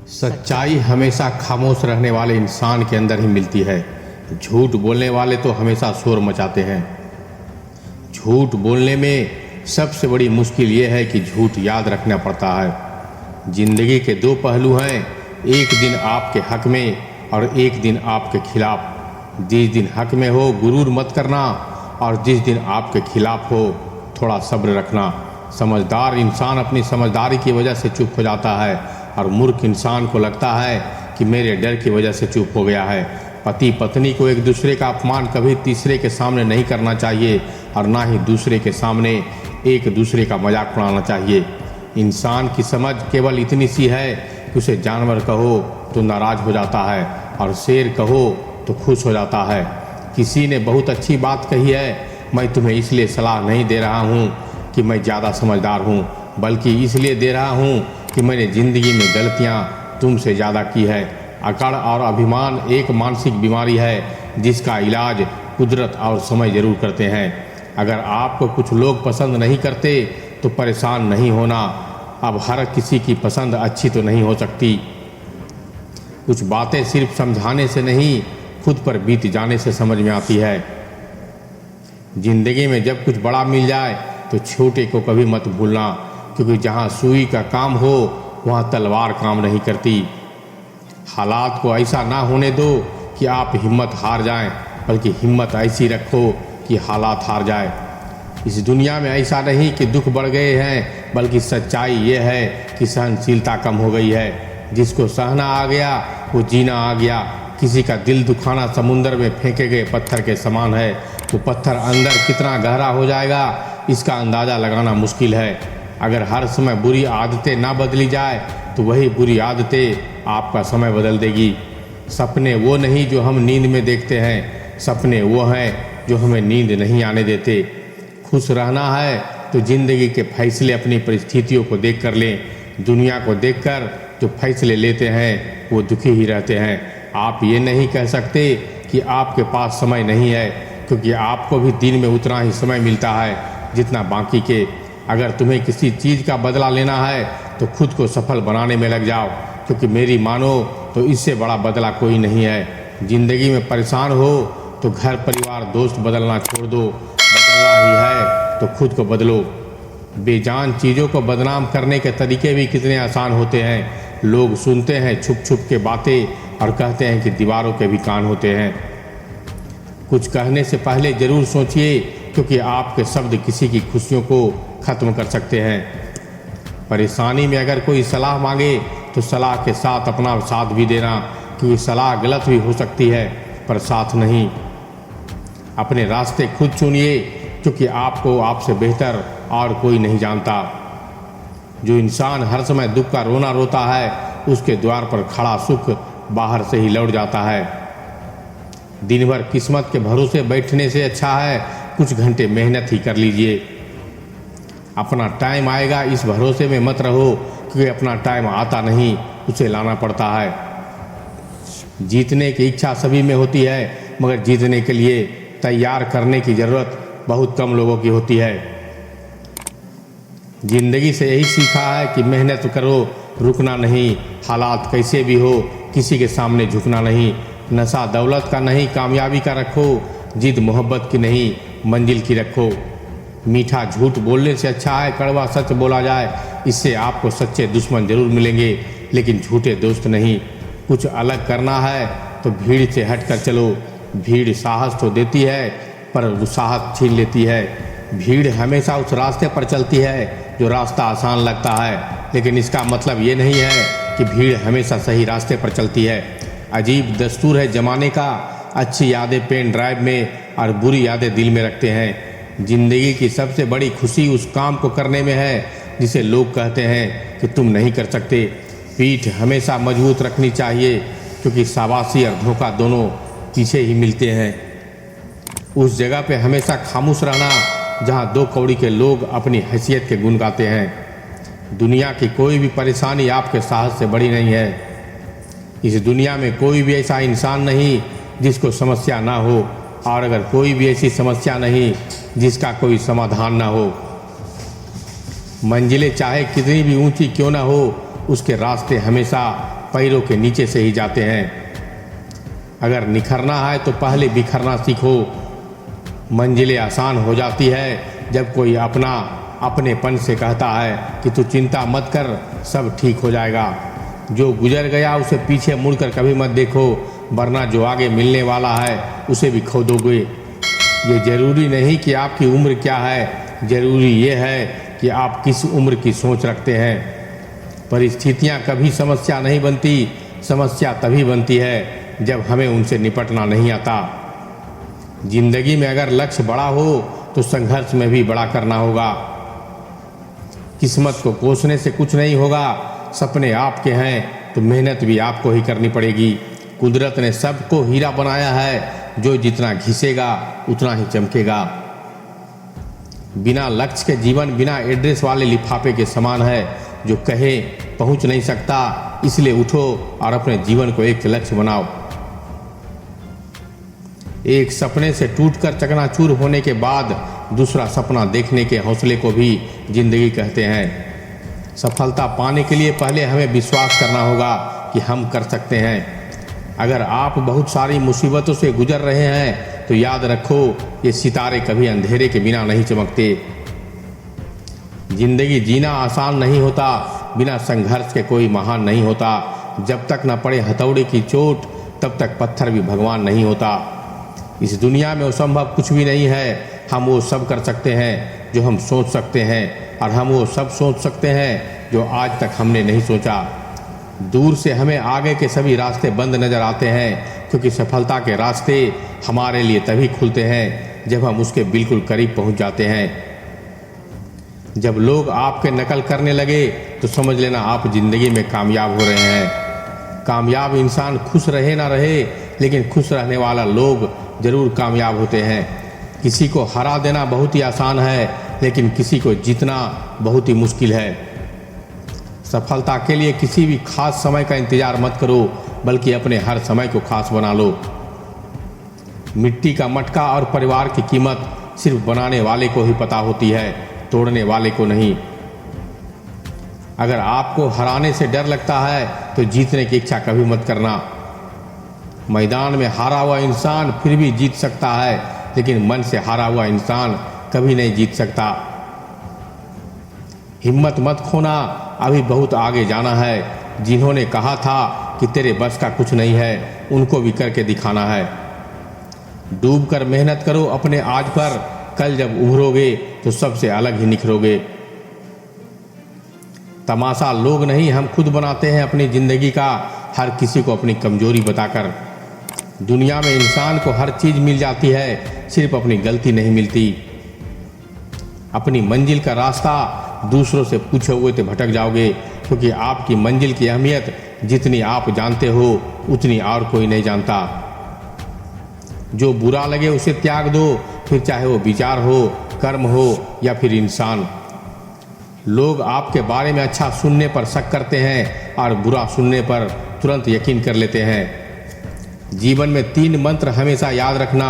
सच्चाई हमेशा खामोश रहने वाले इंसान के अंदर ही मिलती है। झूठ बोलने वाले तो हमेशा शोर मचाते हैं। झूठ बोलने में सबसे बड़ी मुश्किल ये है कि झूठ याद रखना पड़ता है। जिंदगी के दो पहलू हैं, एक दिन आपके हक में और एक दिन आपके खिलाफ। जिस दिन हक में हो गुरूर मत करना और जिस दिन आपके खिलाफ हो थोड़ा सब्र रखना। समझदार इंसान अपनी समझदारी की वजह से चुप हो जाता है और मूर्ख इंसान को लगता है कि मेरे डर की वजह से चुप हो गया है। पति पत्नी को एक दूसरे का अपमान कभी तीसरे के सामने नहीं करना चाहिए और ना ही दूसरे के सामने एक दूसरे का मजाक उड़ाना चाहिए। इंसान की समझ केवल इतनी सी है कि उसे जानवर कहो तो नाराज हो जाता है और शेर कहो तो खुश हो जाता है। किसी ने बहुत अच्छी बात कही है, मैं तुम्हें इसलिए सलाह नहीं दे रहा हूँ कि मैं ज़्यादा समझदार हूँ, बल्कि इसलिए दे रहा हूँ कि मैंने ज़िंदगी में गलतियाँ तुमसे ज़्यादा की है। अकड़ और अभिमान एक मानसिक बीमारी है जिसका इलाज कुदरत और समय जरूर करते हैं। अगर आपको कुछ लोग पसंद नहीं करते तो परेशान नहीं होना। अब हर किसी की पसंद अच्छी तो नहीं हो सकती। कुछ बातें सिर्फ समझाने से नहीं, खुद पर बीत जाने से समझ में आती है। जिंदगी में जब कुछ बड़ा मिल जाए तो छोटे को कभी मत भूलना, क्योंकि जहाँ सुई का काम हो वहाँ तलवार काम नहीं करती। हालात को ऐसा ना होने दो कि आप हिम्मत हार जाएं, बल्कि हिम्मत ऐसी रखो कि हालात हार जाए। इस दुनिया में ऐसा नहीं कि दुख बढ़ गए हैं, बल्कि सच्चाई ये है कि सहनशीलता कम हो गई है। जिसको सहना आ गया वो जीना आ गया। किसी का दिल दुखाना समुंदर में फेंके गए पत्थर के समान है। वो पत्थर अंदर कितना गहरा हो जाएगा इसका अंदाज़ा लगाना मुश्किल है। अगर हर समय बुरी आदतें ना बदली जाए तो वही बुरी आदतें आपका समय बदल देगी। सपने वो नहीं जो हम नींद में देखते हैं, सपने वो हैं जो हमें नींद नहीं आने देते। खुश रहना है तो ज़िंदगी के फैसले अपनी परिस्थितियों को देख कर लें। दुनिया को देखकर जो फैसले लेते हैं वो दुखी ही रहते हैं। आप ये नहीं कह सकते कि आपके पास समय नहीं है, क्योंकि आपको भी दिन में उतना ही समय मिलता है जितना बाकी के। अगर तुम्हें किसी चीज़ का बदला लेना है तो खुद को सफल बनाने में लग जाओ, क्योंकि मेरी मानो तो इससे बड़ा बदला कोई नहीं है। ज़िंदगी में परेशान हो तो घर परिवार दोस्त बदलना छोड़ दो। बदलना ही है तो खुद को बदलो। बेजान चीज़ों को बदनाम करने के तरीके भी कितने आसान होते हैं। लोग सुनते हैं छुप छुप के बातें और कहते हैं कि दीवारों के भी कान होते हैं। कुछ कहने से पहले ज़रूर सोचिए, क्योंकि आपके शब्द किसी की खुशियों को ख़त्म कर सकते हैं। परेशानी में अगर कोई सलाह मांगे तो सलाह के साथ अपना साथ भी देना, क्योंकि सलाह गलत भी हो सकती है पर साथ नहीं। अपने रास्ते खुद चुनिए, क्योंकि आपको आपसे बेहतर और कोई नहीं जानता। जो इंसान हर समय दुख का रोना रोता है उसके द्वार पर खड़ा सुख बाहर से ही लौट जाता है। दिन भर किस्मत के भरोसे बैठने से अच्छा है कुछ घंटे मेहनत ही कर लीजिए। अपना टाइम आएगा इस भरोसे में मत रहो, क्योंकि अपना टाइम आता नहीं, उसे लाना पड़ता है। जीतने की इच्छा सभी में होती है, मगर जीतने के लिए तैयार करने की ज़रूरत बहुत कम लोगों की होती है। जिंदगी से यही सीखा है कि मेहनत करो, रुकना नहीं। हालात कैसे भी हो किसी के सामने झुकना नहीं। नशा दौलत का नहीं, कामयाबी का रखो। जिद मोहब्बत की नहीं, मंजिल की रखो। मीठा झूठ बोलने से अच्छा है कड़वा सच बोला जाए। इससे आपको सच्चे दुश्मन जरूर मिलेंगे, लेकिन झूठे दोस्त नहीं। कुछ अलग करना है तो भीड़ से हट कर चलो। भीड़ साहस तो देती है पर वो साहस छीन लेती है। भीड़ हमेशा उस रास्ते पर चलती है जो रास्ता आसान लगता है, लेकिन इसका मतलब ये नहीं है कि भीड़ हमेशा सही रास्ते पर चलती है। अजीब दस्तूर है ज़माने का, अच्छी यादें पेन ड्राइव में और बुरी यादें दिल में रखते हैं। ज़िंदगी की सबसे बड़ी खुशी उस काम को करने में है जिसे लोग कहते हैं कि तुम नहीं कर सकते। पीठ हमेशा मजबूत रखनी चाहिए, क्योंकि शाबाशी और धोखा दोनों पीछे ही मिलते हैं। उस जगह पे हमेशा खामोश रहना जहाँ दो कौड़ी के लोग अपनी हैसियत के गुण गाते हैं। दुनिया की कोई भी परेशानी आपके साहस से बड़ी नहीं है। इस दुनिया में कोई भी ऐसा इंसान नहीं जिसको समस्या ना हो, और अगर कोई भी ऐसी समस्या नहीं जिसका कोई समाधान ना हो। मंजिलें चाहे कितनी भी ऊंची क्यों ना हो, उसके रास्ते हमेशा पैरों के नीचे से ही जाते हैं। अगर निखरना है तो पहले बिखरना सीखो। मंजिलें आसान हो जाती है जब कोई अपनेपन से कहता है कि तू चिंता मत कर, सब ठीक हो जाएगा। जो गुजर गया उसे पीछे मुड़कर कभी मत देखो, वरना जो आगे मिलने वाला है उसे भी खो दोगे। ये ज़रूरी नहीं कि आपकी उम्र क्या है, ज़रूरी ये है कि आप किस उम्र की सोच रखते हैं। परिस्थितियाँ कभी समस्या नहीं बनती, समस्या तभी बनती है जब हमें उनसे निपटना नहीं आता। जिंदगी में अगर लक्ष्य बड़ा हो तो संघर्ष में भी बड़ा करना होगा। किस्मत को कोसने से कुछ नहीं होगा। सपने आपके हैं तो मेहनत भी आपको ही करनी पड़ेगी। कुदरत ने सबको हीरा बनाया है, जो जितना घिसेगा उतना ही चमकेगा। बिना लक्ष्य के जीवन बिना एड्रेस वाले लिफाफे के समान है, जो कहे पहुंच नहीं सकता। इसलिए उठो और अपने जीवन को एक लक्ष्य बनाओ। एक सपने से टूटकर चकनाचूर होने के बाद दूसरा सपना देखने के हौसले को भी जिंदगी कहते हैं। सफलता पाने के लिए पहले हमें विश्वास करना होगा कि हम कर सकते हैं। अगर आप बहुत सारी मुसीबतों से गुजर रहे हैं तो याद रखो, ये सितारे कभी अंधेरे के बिना नहीं चमकते। जिंदगी जीना आसान नहीं होता, बिना संघर्ष के कोई महान नहीं होता। जब तक न पड़े हथौड़े की चोट तब तक पत्थर भी भगवान नहीं होता। इस दुनिया में असंभव कुछ भी नहीं है। हम वो सब कर सकते हैं जो हम सोच सकते हैं, और हम वो सब सोच सकते हैं जो आज तक हमने नहीं सोचा। दूर से हमें आगे के सभी रास्ते बंद नज़र आते हैं, क्योंकि सफलता के रास्ते हमारे लिए तभी खुलते हैं जब हम उसके बिल्कुल करीब पहुंच जाते हैं। जब लोग आपके नकल करने लगे तो समझ लेना आप जिंदगी में कामयाब हो रहे हैं। कामयाब इंसान खुश रहे ना रहे, लेकिन खुश रहने वाला लोग ज़रूर कामयाब होते हैं। किसी को हरा देना बहुत ही आसान है, लेकिन किसी को जीतना बहुत ही मुश्किल है। सफलता के लिए किसी भी खास समय का इंतजार मत करो, बल्कि अपने हर समय को खास बना लो। मिट्टी का मटका और परिवार की कीमत सिर्फ बनाने वाले को ही पता होती है, तोड़ने वाले को नहीं। अगर आपको हराने से डर लगता है तो जीतने की इच्छा कभी मत करना। मैदान में हारा हुआ इंसान फिर भी जीत सकता है, लेकिन मन से हारा हुआ इंसान कभी नहीं जीत सकता। हिम्मत मत खोना, अभी बहुत आगे जाना है। जिन्होंने कहा था कि तेरे बस का कुछ नहीं है, उनको भी करके दिखाना है। डूब कर मेहनत करो अपने आज पर, कल जब उभरोगे तो सबसे अलग ही निखरोगे। तमाशा लोग नहीं, हम खुद बनाते हैं अपनी ज़िंदगी का, हर किसी को अपनी कमजोरी बताकर। दुनिया में इंसान को हर चीज़ मिल जाती है, सिर्फ अपनी गलती नहीं मिलती। अपनी मंजिल का रास्ता दूसरों से पूछे हुए तो भटक जाओगे, क्योंकि आपकी मंजिल की अहमियत जितनी आप जानते हो उतनी और कोई नहीं जानता। जो बुरा लगे उसे त्याग दो, फिर चाहे वो विचार हो, कर्म हो या फिर इंसान। लोग आपके बारे में अच्छा सुनने पर शक करते हैं और बुरा सुनने पर तुरंत यकीन कर लेते हैं। जीवन में 3 मंत्र हमेशा याद रखना।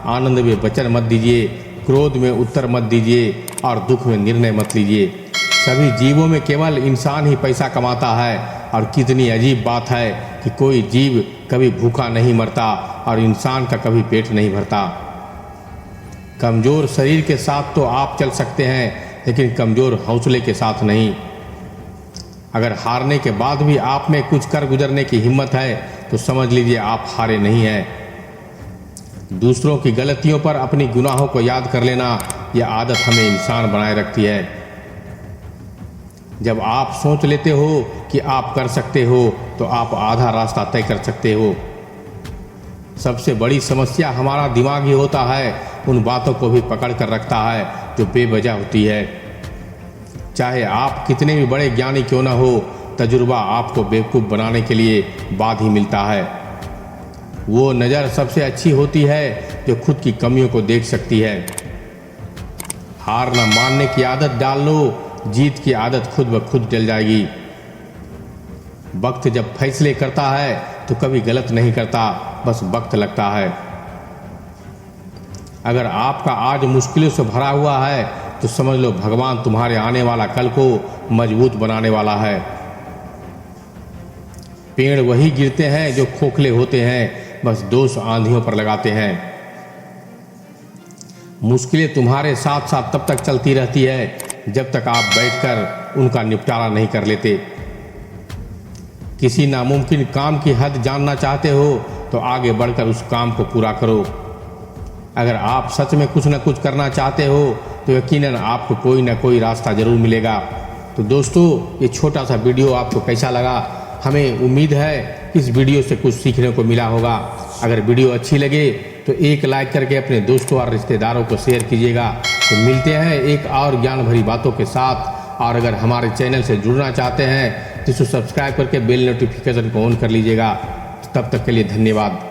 आनंद में वचन मत दीजिए, क्रोध में उत्तर मत दीजिए और दुख में निर्णय मत लीजिए। सभी जीवों में केवल इंसान ही पैसा कमाता है, और कितनी अजीब बात है कि कोई जीव कभी भूखा नहीं मरता और इंसान का कभी पेट नहीं भरता। कमज़ोर शरीर के साथ तो आप चल सकते हैं, लेकिन कमज़ोर हौसले के साथ नहीं। अगर हारने के बाद भी आप में कुछ कर गुजरने की हिम्मत है तो समझ लीजिए आप हारे नहीं हैं। दूसरों की गलतियों पर अपनी गुनाहों को याद कर लेना, यह आदत हमें इंसान बनाए रखती है। जब आप सोच लेते हो कि आप कर सकते हो तो आप आधा रास्ता तय कर सकते हो। सबसे बड़ी समस्या हमारा दिमाग ही होता है, उन बातों को भी पकड़ कर रखता है जो बेवजह होती है। चाहे आप कितने भी बड़े ज्ञानी क्यों न हो, तजुर्बा आपको बेवकूफ़ बनाने के लिए बाद ही मिलता है। वो नज़र सबसे अच्छी होती है जो खुद की कमियों को देख सकती है। हार न मानने की आदत डाल लो, जीत की आदत खुद ब खुद डल जाएगी। वक्त जब फैसले करता है तो कभी गलत नहीं करता, बस वक्त लगता है। अगर आपका आज मुश्किलों से भरा हुआ है तो समझ लो भगवान तुम्हारे आने वाला कल को मजबूत बनाने वाला है। पेड़ वही गिरते हैं जो खोखले होते हैं, बस दोष आंधियों पर लगाते हैं। मुश्किलें तुम्हारे साथ साथ तब तक चलती रहती है जब तक आप बैठकर उनका निपटारा नहीं कर लेते। किसी नामुमकिन काम की हद जानना चाहते हो तो आगे बढ़कर उस काम को पूरा करो। अगर आप सच में कुछ न कुछ करना चाहते हो तो यकीनन आपको कोई ना कोई रास्ता जरूर मिलेगा। तो दोस्तों, ये छोटा सा वीडियो आपको कैसा लगा? हमें उम्मीद है कि इस वीडियो से कुछ सीखने को मिला होगा। अगर वीडियो अच्छी लगे तो एक लाइक करके अपने दोस्तों और रिश्तेदारों को शेयर कीजिएगा। तो मिलते हैं एक और ज्ञान भरी बातों के साथ। और अगर हमारे चैनल से जुड़ना चाहते हैं तो इसे सब्सक्राइब करके बेल नोटिफिकेशन को ऑन कर लीजिएगा। तब तक के लिए धन्यवाद।